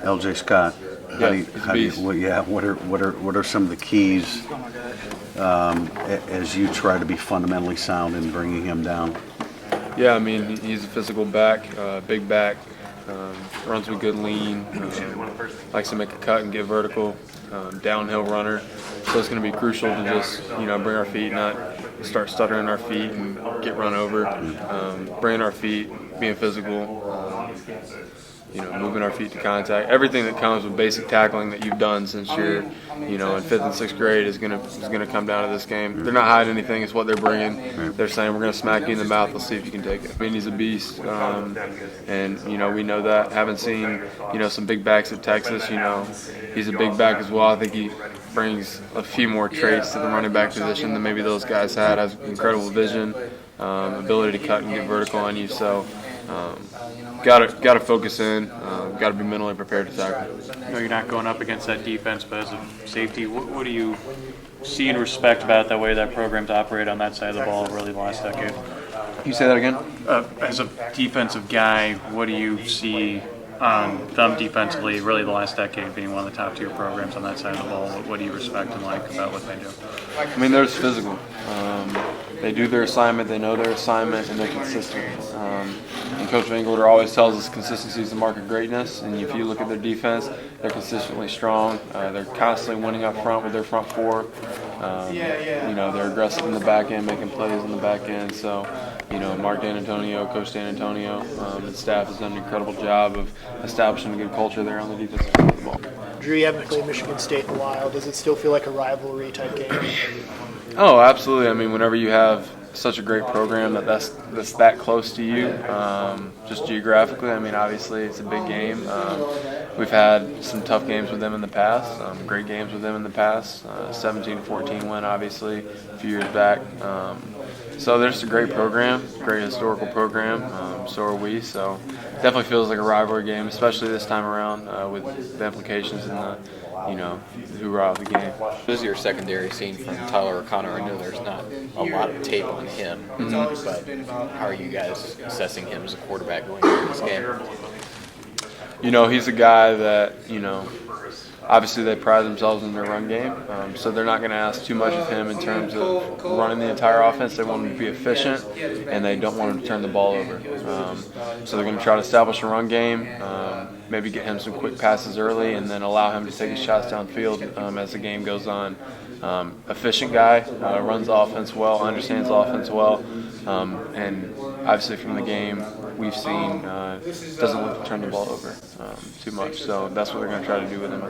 LJ Scott. What are some of the keys as you try to be fundamentally sound in bringing him down? Yeah, I mean, he's a physical back, big back, runs with good lean, likes to make a cut and get vertical, downhill runner. So it's going to be crucial to just, bring our feet, not start stuttering our feet and get run over. Bringing our feet, being physical, moving our feet to contact. Everything that comes with basic tackling that you've done since you're, in 5th and 6th grade is gonna come down to this game. They're not hiding anything. It's what they're bringing. They're saying we're gonna smack you in the mouth. Let's see if you can take it. I mean, he's a beast, and we know that. Haven't seen some big backs at Texas. He's a big back as well. I think he brings a few more traits to the running back position than maybe those guys had. Has incredible vision, ability to cut and get vertical on you. So. Got to focus in. Got to be mentally prepared to tackle. No, you're not going up against that defense, but as a safety, what do you see and respect about the way that program's operate on that side of the ball really the last decade? Can you say that again? As a defensive guy, what do you see on them defensively really the last decade being one of the top tier programs on that side of the ball? What do you respect and like about what they do? I mean, they're just physical. They do their assignment, they know their assignment, and they're consistent. And Coach Vangler always tells us consistency is the mark of greatness, and if you look at their defense, they're consistently strong. They're constantly winning up front with their front four. They're aggressive in the back end, making plays in the back end. So, Mark D'Antonio, Coach D'Antonio, and staff has done an incredible job of establishing a good culture there on the defensive side of the ball. Drew, you haven't played Michigan State in a while. Does it still feel like a rivalry type game? Oh, absolutely. I mean, whenever you have such a great program that's that close to you, just geographically, I mean, obviously it's a big game. We've had some tough games with them in the past, great games with them in the past. 17-14 win, obviously, a few years back. So they're just a great program, great historical program. So are we. So definitely feels like a rivalry game, especially this time around with the implications and the hoorah of the game. This is your secondary scene from Tyler O'Connor. I know there's not a lot of tape on him, but how are you guys assessing him as a quarterback going into this game? He's a guy that, obviously they pride themselves in their run game, so they're not going to ask too much of him in terms of running the entire offense. They want him to be efficient, and they don't want him to turn the ball over. So they're going to try to establish a run game, maybe get him some quick passes early, and then allow him to take his shots downfield as the game goes on. Efficient guy, runs the offense well, understands the offense well, and obviously from the game we've seen doesn't look to turn the ball over too much. So that's what they're going to try to do with him.